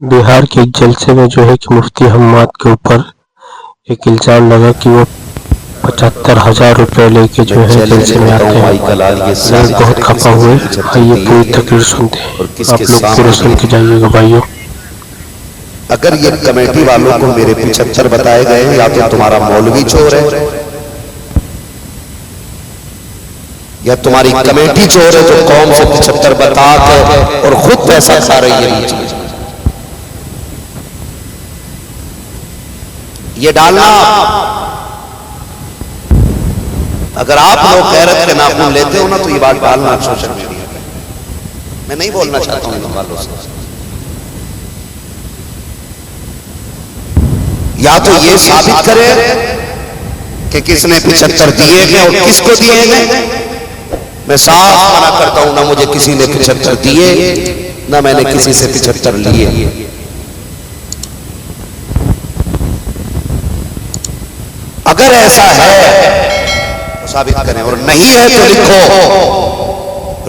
बिहार के एक जलसे में जो है कि मुफ्ती हम्माद के ऊपर एक इल्ज़ाम लगा कि वो 75,000 रुपये लेके जो है जलसे में आते हैं। लोग बहुत खफा हुए। आइए पूरी तकरीर सुनते हैं, आप लोग पूरे सुन के जाइएगा भाइयों। अगर ये कमेटी वालों को मेरे 75 बताए गए हैं, या तो तुम्हारा मौलवी चोर है या तुम्हारी कमेटी चोर है जो कौम से 75 बता के और खुद पैसा खा रही है। ये डालना, अगर आप लोग गैरत के नाखून लेते हो ना तो ये बात डालना सोशल मीडिया पे। मैं नहीं बोलना चाहता हूं इन वालों से। या तो ये साबित करे कि किसने 75 दिए हैं और किसको दिए हैं। मैं साफ मना करता हूं, ना मुझे किसी ने 75 दिए ना मैंने किसी से 75 लिए। अगर ऐसा है तो साबित करें, और नहीं है तो लिखो,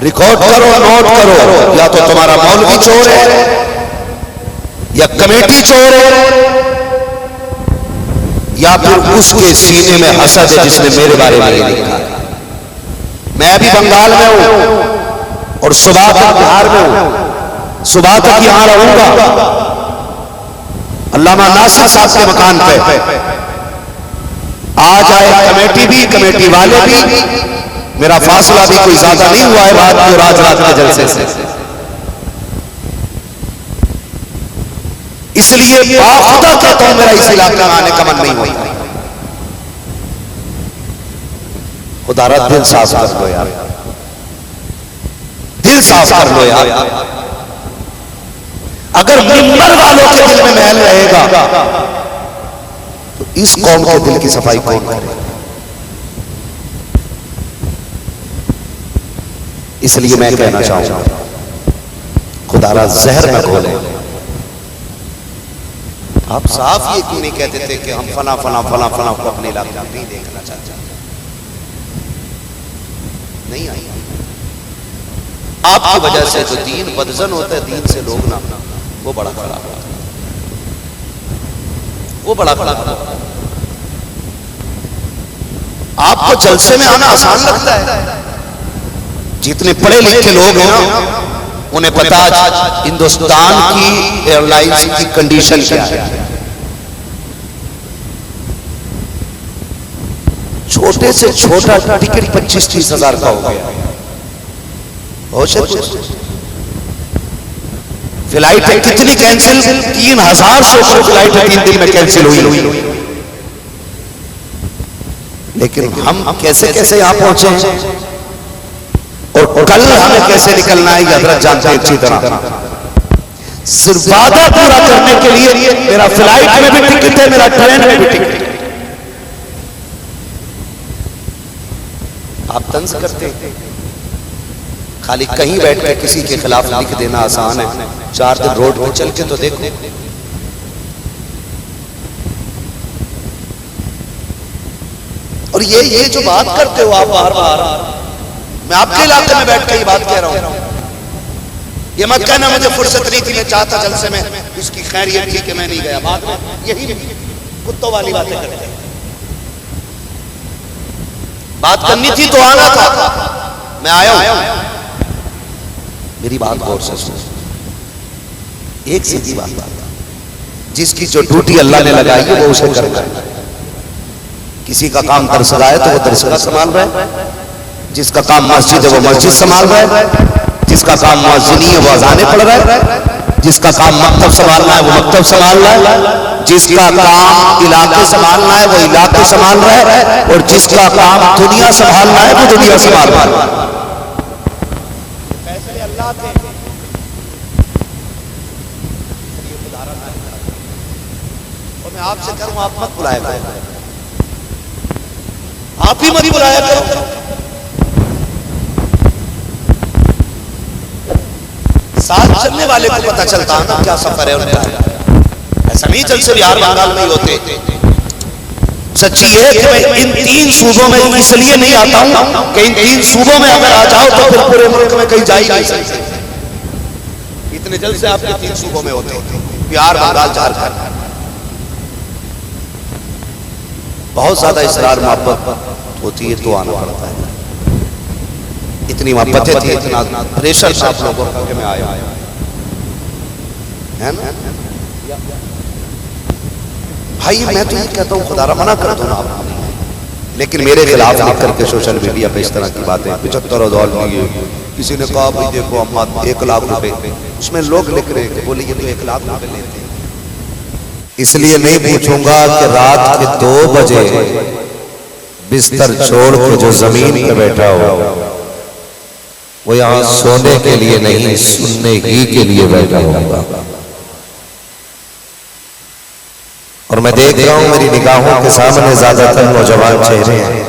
रिकॉर्ड करो, नोट करो। या तो तुम्हारा मौलवी चोर है या कमेटी चोर है या फिर उसके सीने में हसद है जिसने मेरे बारे में लिखा। मैं अभी बंगाल में हूं और सुबह तक बिहार में हूं, सुबह तक यहां रहूंगा। अल्लामा नासिर साहब के मकान पे आ जाए कमेटी भी, कमेटी वाले भी। मेरा फासला भी कोई ज्यादा नहीं हुआ है रात को, रात के जलसे से। इसलिए बाखुदा कहता हूं मेरा इस इलाके में आने का मन नहीं होता। खुदा रहा दिल साफ कर लो यार, दिल साफ कर लो यार। अगर मिंबर वालों के दिल में महल रहेगा तो इस कौम के दिल की सफाई कौन करे। इसलिए मैं कहना चाहूंगा, खुदारा जहर में घोले। आप साफ ये क्यों नहीं कहते थे कि हम फला फला फला फला को अपने इलाके में नहीं देखना चाहते। नहीं आई आपकी वजह से जो दीन बदजन होता है, दीन से लोग ना, वो बड़ा खराब होता है, वो बड़ा खराब होता है। आपको जलसे में आना आसान लगता है। जितने पढ़े लिखे लोग हैं ना, उन्हें पता आज हिंदुस्तान की एयरलाइंस की कंडीशन क्या है। छोटे से छोटा टिकट 25-30 हजार का हो गया। फ्लाइट कितनी कैंसिल, 3,000 से ऊपर फ्लाइट 3 दिन में कैंसिल हुई। लेकिन हम कैसे कैसे यहां पहुंचे और कल हमें कैसे निकलना है, हजरत जानते हैं अच्छी तरह। सिर्फ वादा पूरा करने के लिए मेरा फ्लाइट में भी टिकट है, मेरा ट्रेन में भी टिकट है। आप तंज करते हैं। खाली कहीं बैठ कर किसी के खिलाफ लिख देना आसान है, 4 दिन रोड पर चल के तो देखो। और ये जो बात करते हो आप बार बार, मैं आपके इलाके में बैठ के ये बात कह रहा हूं। ये मत कहना मुझे फुर्सत नहीं थी, मैं चाहता जलसे में, इसकी खैरियत थी कि मैं नहीं गया। बाद में यही कुत्तों वाली बातें करते हैं। बात करनी थी तो आना था, मैं आया हूं। मेरी बात गौर से सुनो, एक सीधी बात, जिसकी जो ड्यूटी अल्लाह ने लगाई है वो उसे करना है। किसी का काम दरसगाह है तो वो दरसगाह संभाल रहा है, जिसका काम मस्जिद है वो मस्जिद संभाल रहा है, जिसका काम मुअज्जिनी है वो अज़ानें पढ़ रहा है, जिसका काम मकतब संभालना है वो मकतब संभाल रहा है, जिसका काम इलाके संभालना है वो इलाके संभाल रहा है, और जिसका काम दुनिया संभालना है वो दुनिया संभाल रहा है। फैसले अल्लाह के। और मैं आपसे करूं, आप मत बुलाया करो, आप ही मत बुलाया करो। साथ चलने वाले को पता चलता है ना क्या सफर है उनका। ऐसा नहीं जलसे बिहार बंगाल में ही होते। सच्ची है कि मैं इन 3 सूबों में इसलिए नहीं आता हूं कि इन 3 सूबों में अगर आ जाओ तो फिर पूरे मुल्क में कहीं जा ही नहीं सकते। इतने जल्द से आपके 3 सूबों में होते हैं, बिहार, बंगाल, झारखंड। बहुत ज्यादा इसरार मोहब्बत होती है तो आना पड़ता है। इतनी मोहब्बतें थी, इतना प्रेशर था आप लोगों का कि मैं आया है ना भाई। मैं तो ये कहता हूँ खुदारा मना कर दो ना आप, लेकिन मेरे खिलाफ लिख करके सोशल मीडिया पे इस तरह की बातें 75,000 लिए, किसी ने कहा भाई देखो हम 1 लाख रुपए, उसमें लोग लिख रहे हैं बोले ये तो 1 लाख रुपए लेते हैं। इसलिए नहीं पूछूंगा कि रात के 2 बजे बिस्तर छोड़ के जो जमीन पे बैठा हो वो यहाँ सोने के लिए नहीं सुनने ही के लिए बैठा होगा। और मैं देख रहा हूं मेरी निगाहों के सामने ज्यादातर नौजवान चेहरे हैं,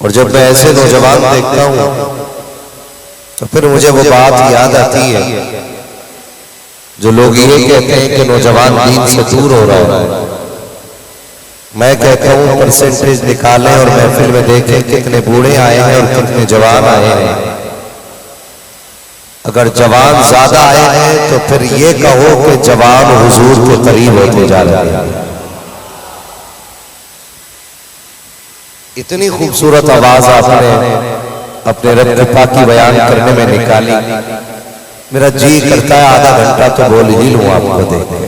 और जब मैं ऐसे नौजवान देखता हूं तो फिर मुझे वो बात याद आती है जो लोग ये कहते हैं कि नौजवान दीन से दूर हो रहा है। मैं कहता हूं परसेंटेज निकालें और महफिल में देखें कितने बूढ़े आए हैं और कितने जवान आए हैं। अगर जवान ज्यादा आए हैं तो फिर ये कहो कि जवान हुजूर के करीब होते जा रहे हैं। इतनी खूबसूरत आवाज आपने अपने रब की बयान करने में निकाली, मेरा जी करता है आधा घंटा तो बोल ही लूं आपको देख के,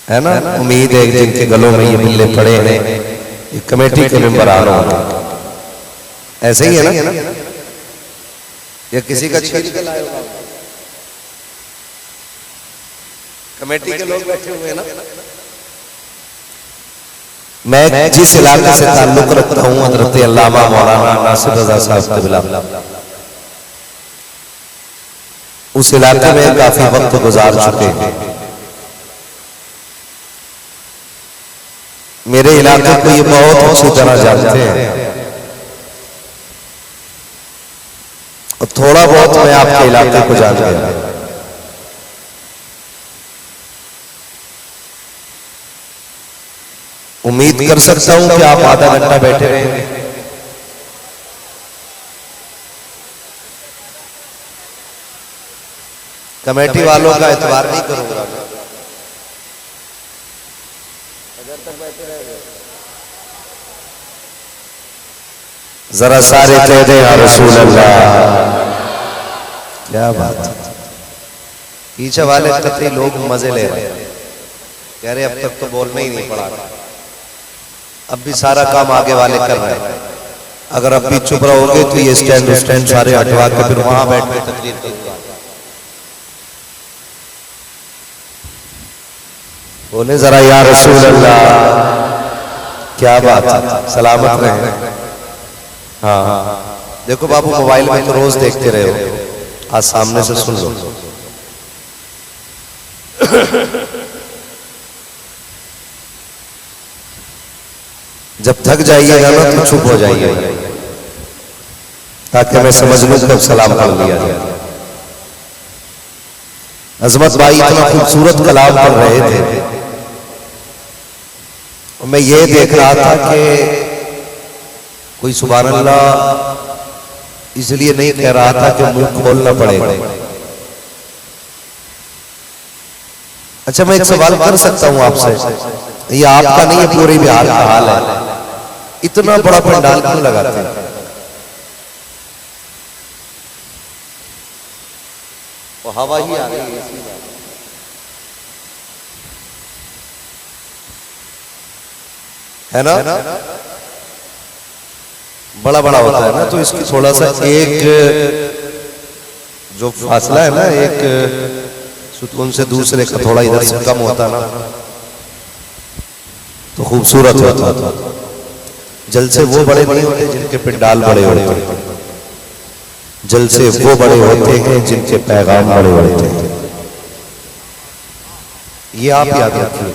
है ना। उम्मीद है जिनके गलों में ये बिल्ले पड़े हैं ये कमेटी के मेंबर आना होगा, ऐसे ही है ना, या किसी का छीन के लाया होगा। कमेटी के लोग बैठे हुए हैं ना। मैं जिस इलाके से ताल्लुक रखता हूं हज़रत अल्लामा मौलाना नासिर रज़ा साहब क़िबला, उस इलाके में काफी वक्त गुजार चुके हैं। मेरे इलाके को ये बहुत अच्छी तरह जानते हैं और थोड़ा बहुत मैं आपके इलाके को जान गया। उम्मीद कर सकता हूं कि आप आधा घंटा बैठे रहेंगे। कमेटी वालों का एतबार नहीं करूंगा, जरा सारे कह दे या रसूल अल्लाह। क्या बात है। पीछे वाले कतई लोग मजे ले रहे हैं, कह रहे अब तक तो बोलना ही नहीं पड़ा, अब भी सारा काम आगे वाले कर रहे हैं। अगर अब भी चुप रहोगे तो ये स्टैंड सारे हटवा के फिर वहां बैठ के तकरीर करूंगा। बोले जरा या रसूल अल्लाह। क्या बात है, सलामत रहे। हाँ देखो बाबू मोबाइल में तो रोज देखते रहे हो, आज सामने से सुन लो। जब थक जाइएगा ना तो चुप हो जाइएगा ताकि मैं समझ लूं कब सलाम कर लिया जाए। अजमत भाई इतना खूबसूरत कलाम पढ़ रहे थे, मैं ये देख रहा था कि कोई सुभान अल्लाह इसलिए नहीं कह रहा था कि मुंह खोलना पड़ेगा। अच्छा मैं एक सवाल कर सकता हूं आपसे, ये आपका नहीं है पूरे बिहार का हाल है, इतना बड़ा पंडाल क्यों लगाते हैं? वो हवा ही आ रही है ना, बड़ा बड़ा होता है ना, तो इसकी थोड़ा सा एक जो फासला है ना, एक सुकून से दूसरे का थोड़ा इधर से कम होता ना तो खूबसूरत होता था। जलसे वो बड़े नहीं होते जिनके पंडाल बड़े होते हैं, जलसे वो बड़े होते हैं जिनके पैगाम बड़े होते हैं। ये आप याद रखिए।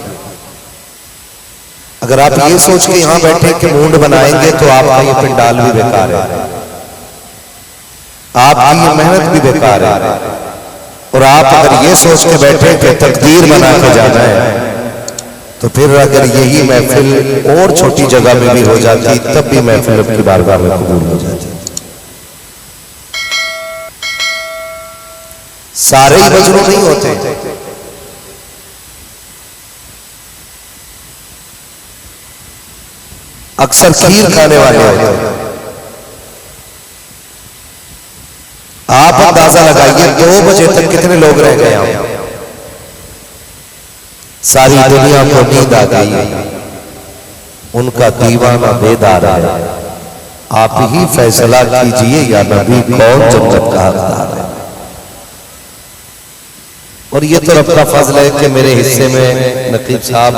अगर आप ये सोच के यहां बैठे कि मूड बनाएंगे तो आपका ये पंडाल भी बेकार है, आपकी ये मेहनत भी बेकार है। और आप अगर ये सोच के बैठे कि तकदीर बना के जाना है तो फिर अगर यही महफिल और छोटी जगह में भी हो जाती तब भी महफिल की बारगाह में कबूल हो जाती। सारे ही बजरू नहीं होते। अक्सर खीर खाने वाले होते हैं। आप अंदाजा लगाइए 2 बजे तक कितने लोग रह गए यहाँ। सारी दुनिया को नींद आ गई, उनका दीवाना बेदार है। आप ही फैसला कीजिए या नबी कौन जन्नत का हकदार है। और ये तो रब का फजल है कि मेरे हिस्से में नकीब साहब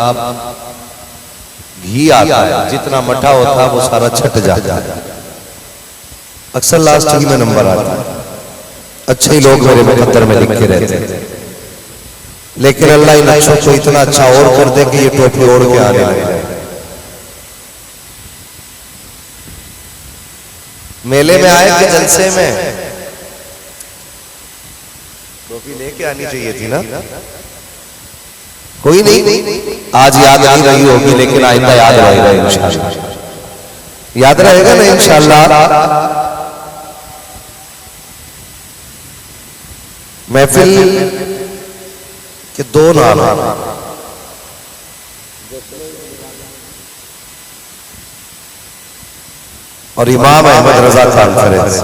घी आता है, जितना मठा होता है वो सारा छट जाता है। अक्सर लास्ट ही में नंबर आता है। अच्छे ही लोग मेरे मुकद्दर में लिखे रहते हैं, लेकिन अल्लाह इन अच्छों को इतना अच्छा और कर दे कि ये टोपी ओढ़ के आने लगे। मेले में आए कि जलसे में टोपी लेके आनी चाहिए थी ना। कोई नहीं, आज याद नहीं रही होगी, लेकिन आइंदा याद रहेगा इंशाअल्लाह। याद रहेगा ना इंशाअल्लाह। महफिल के 2 नाम और इमाम अहमद रजा कॉन्फ्रेंस।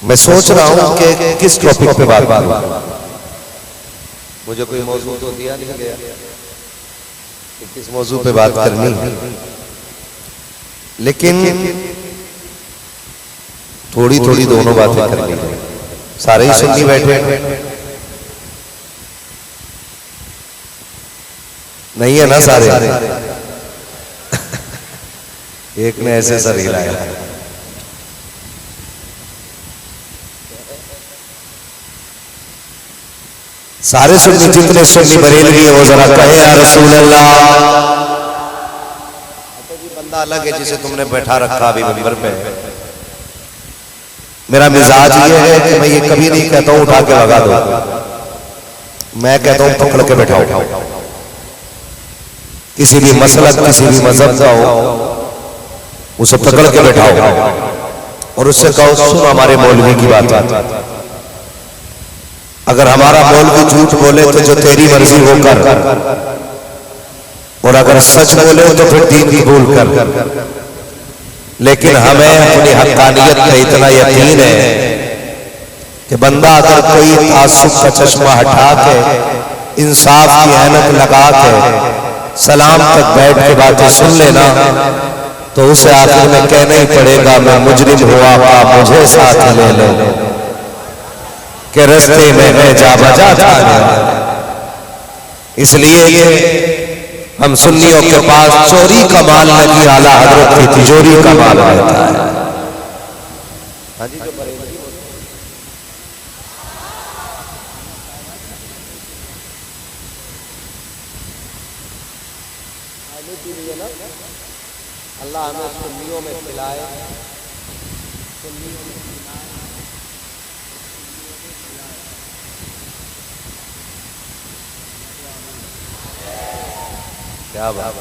मैं सोच रहा हूं कि किस टॉपिक पे बात करूं। मुझे कोई मौजू तो दिया नहीं गया कि किस मौजू पे बात करनी है, लेकिन थोड़ी थोड़ी दोनों बातें करनी है। सारे ही सुन्नी बैठे नहीं है ना सारे। एक ने ऐसे सर हिलाया। सारे सुन्नी, जितने सुन्नी बरेलवी है वो जरा कहे या रसूल अल्लाह। बंदा अलग है जिसे तुमने बैठा रखा अभी मिंबर पे। मेरा मिजाज ये है कि मैं ये कभी नहीं कहता हूं उठा के भगा दो। मैं कहता हूं पकड़ के बैठाओ। किसी भी मसलक, किसी भी मजहब का हो, उसे पकड़ के बैठाओ और उससे कहो सुन हमारे मौलवी की बात। अगर हमारा मौलवी झूठ बोले तो जो तेरी मर्जी हो कर, और अगर सच बोले तो फिर दीन कबूल कर। लेकिन हमें अपनी हक्कानियत में इतना यकीन है कि बंदा अगर कोई तासुब का चश्मा हटा के इंसाफ की ऐनक लगा के सलाम तक बैठ के बातें सुन लेना, तो उसे आखिर में कहना ही पड़ेगा मैं मुजरिम हुआ, आप मुझे साथ ले लो के रास्ते में मैं जा बजा था। इसलिए हम सुन्नियों के पास चोरी का माल नहीं, आला हजरत की तिजोरी का माल रहता है। अल्लाह हमें सुन्नियों में खिलाए। क्या बात,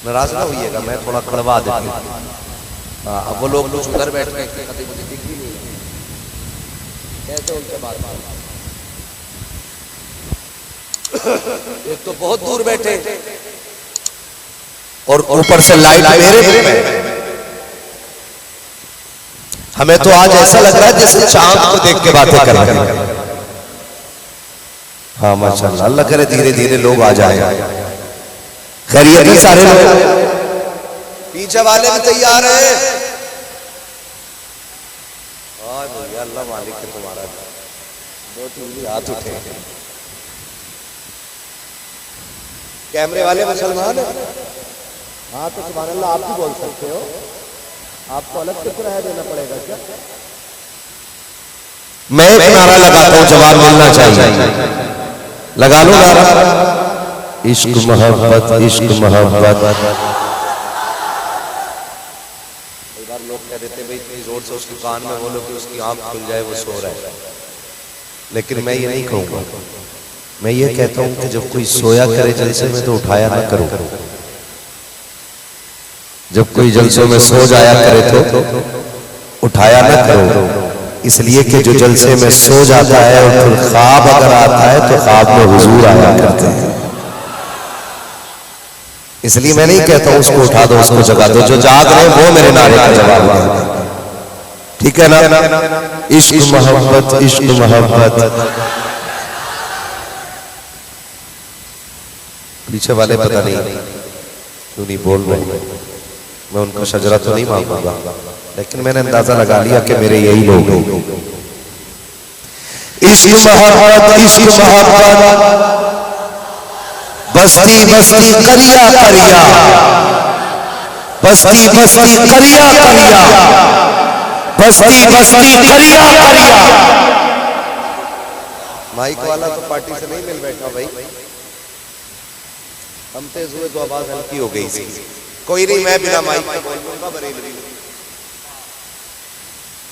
नाराज ना होइएगा, मैं थोड़ा कड़वा देता हूँ। अब वो लोग कुछ उधर बैठ के कभी मुझे दिख ही नहीं, कैसे उनसे बात। एक तो बहुत दूर बैठे और ऊपर से लाइट मेरे पे। हमें तो आज ऐसा लग रहा है जैसे चांद को देख के बातें कर रहे हैं। हाँ माशाल्लाह, अल्लाह करे धीरे धीरे लोग आ जाए। खैरियत है सारे लोग, पीछे वाले भी तैयार है। अल्लाह मालिक है तुम्हारा। 2-3 हाथ उठे। कैमरे वाले मुसलमान है। हाँ तो सुभान अल्लाह, आप भी बोल सकते हो। आपको अलग से किराया देना पड़ेगा क्या? मैं एक नारा लगाता हूँ, जवाब मिलना चाहिए। लगा लो नारा। इश्क मोहब्बत, इश्क मोहब्बत। कई बार लोग कह देते भाई इतनी जोर से उसके कान में बोलो कि उसकी आंख खुल जाए, वो सो रहा है। लेकिन मैं ये नहीं कहूँगा। मैं ये कहता हूँ कि जब कोई सोया करे जलसे में तो उठाया ना करो। जब कोई जलसों में सो जाया करे तो उठाया न करो, इसलिए कि जो जलसे में सो जाता है और फिर ख्वाब अगर आता है तो ख्वाब में हुजूर आया करते हैं। इसलिए मैं नहीं कहता हूं उसको उठा दो, उसको जगा दो, जो जाग रहे वो मेरे नारे का जवाब दे। ठीक है ना? इश्क मोहब्बत, इश्क मोहब्बत। पीछे वाले पता नहीं क्यों नहीं बोल रहे, मैं उनका शजरा तो नहीं मांगूंगा, लेकिन मैंने अंदाजा लगा लिया कि मेरे यही लोग हैं। इश्क मोहब्बत, इश्क मोहब्बत, बस्ती बस्ती करिया करिया, बस्ती बस्ती करिया करिया, बस्ती बस्ती करिया करिया। माइक वाला तो पार्टी से नहीं मिल बैठा भाई, हम तेज हुए तो आवाज हल्की हो गई थी। कोई नहीं, मैं बिना माइक के बोल लूंगा बरेलवी।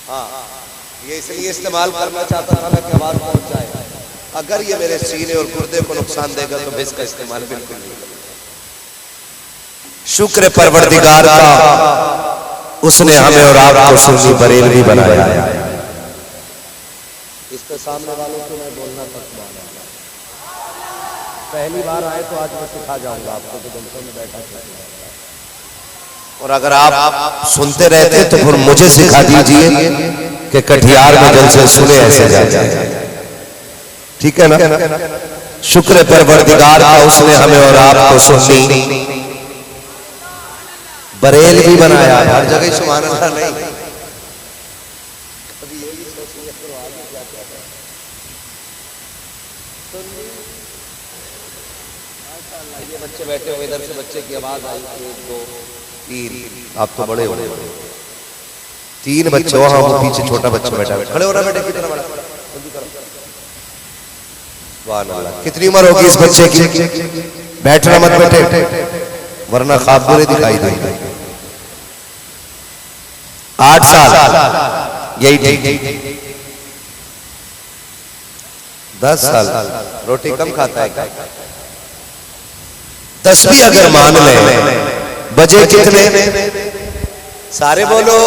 हाँ, ये इसलिए इस्तेमाल करना चाहता था मैं कि आवाज पहुंच जाए। अगर ये मेरे सीने और गुर्दे को नुकसान देगा तो मैं इसका इस्तेमाल बिल्कुल नहीं करूंगा। शुक्र परवरदिगार का, उसने हमें और आपको सुन्नी बरेलवी बनाया। इसके सामने वालों को मैं बोलना सकता हूं, पहली बार आए तो आज मैं सिखा जाऊंगा आपको कि जलसों में बैठा कैसे, और अगर आप सुनते रहते तो फिर मुझे सिखा दीजिए कि कटिहार में जलसे सुने ऐसे जाए। ठीक है ना? शुक्र परवरदिगार का, उसने हमें और आपको सुन्नी बरेलवी बनाया। हर जगह सुभान अल्लाह नहीं, कभी ये भी सोचिए फिर आगे क्या क्या है। माशाअल्लाह, ये बच्चे बैठे हुए, इधर से बच्चे की आवाज आई, 1 2 3, आप तो बड़े हो गए, 3 बच्चे हो। हाँ, वो पीछे छोटा बच्चा बैठा है, खड़े हो रहा बेटे, कितना बड़ा, जल्दी करो। सुभान अल्लाह, कितनी उम्र होगी इस बच्चे की? बैठना मत बैठे वरना ख्वाब बुरे दिखाई देंगे। 8 साल, यही ठीक। 10 साल, रोटी कम खाता है क्या? 10 भी अगर मान ले, बजे कितने? सारे बोलो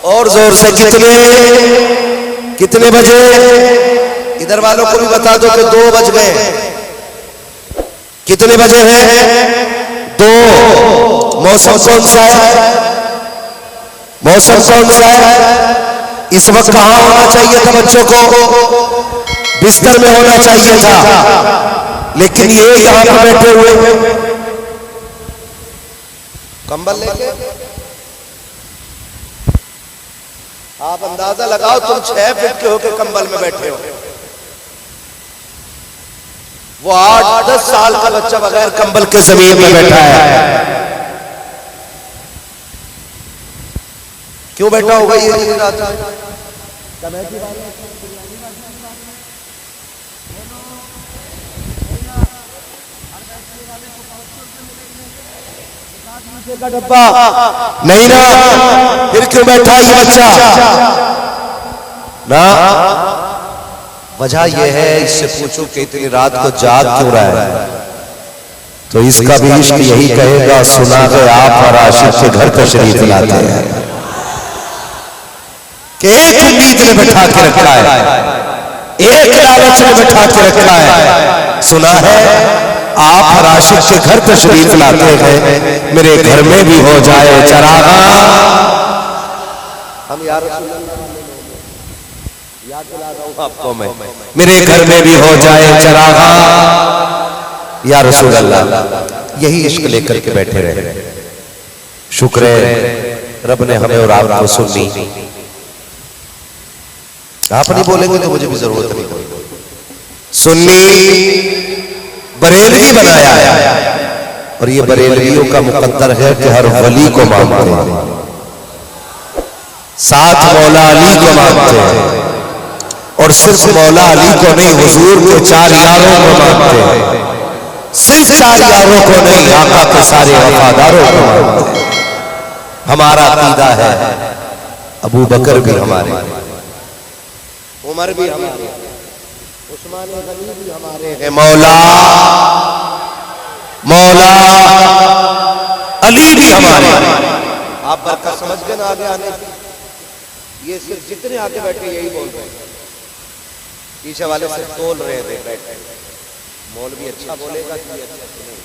और जोर से, कितने बजे? इधर वालों को भी बता दो कि 2 बज गए। कितने बजे हैं? 2। मौसम कौन सा है? मौसम कौन सा है? इस वक्त कहां होना चाहिए था बच्चों को? बिस्तर में होना चाहिए था, लेकिन ये यहां पर बैठे हुए कंबल लेके। आप अंदाजा लगाओ, तुम 6 फीट के होके कंबल में बैठे हो, वो 8-10 साल का बच्चा बगैर कंबल के जमीन में बैठा है। क्यों बैठा होगा ये रात? का डब्बा नहीं ना, फिर क्यों बैठा ये बच्चा? ना, वजह यह है, इससे पूछो कि इतनी रात को जाग क्यों रहा है, तो इसका भी इश्क यही कहेगा, सुना है आप और आशिक के घर तशरीफ लाते हैं कि एक उम्मीद ने बैठा के रखा है, एक लालच ने बैठा के रखा है। सुना है आप और आशिक के घर तशरीफ लाते हैं, मेरे घर में भी हो जाए चरागा। हम यार याद दिला रहा हूं आपको मैं, मेरे घर में भी हो जाए चरागा या रसूल अल्लाह। यही इश्क लेकर के बैठे रहे। शुक्र है रब ने हमें और आपको सुनी। आप नहीं बोलेंगे तो मुझे भी जरूरत नहीं। सुन्नी बरेलवी बनाया है, और ये बरेलवियों का मुकद्दर है कि हर वली को मानते हैं, साथ मौला अली को मानते हैं, और सिर्फ मौला अली को नहीं, हुजूर के 4 यारों को मानते हैं। सिर्फ 4 यारों को नहीं, आका के सारे वफादारों को मानते हैं। हमारा अकीदा है, अबू बकर भी हमारे, उमर भी हमारे, उस्मान गनी भी हमारे हैं, मौला अली भी थी हमारे। आप बरकत समझ गए ना आगे आने की? ये सिर्फ जितने आगे बैठे यही बोल रहे हैं, पीछे वाले सिर्फ तोल रहे थे बैठे। मौलवी अच्छा बोलेगा कि अच्छा सुनेगा।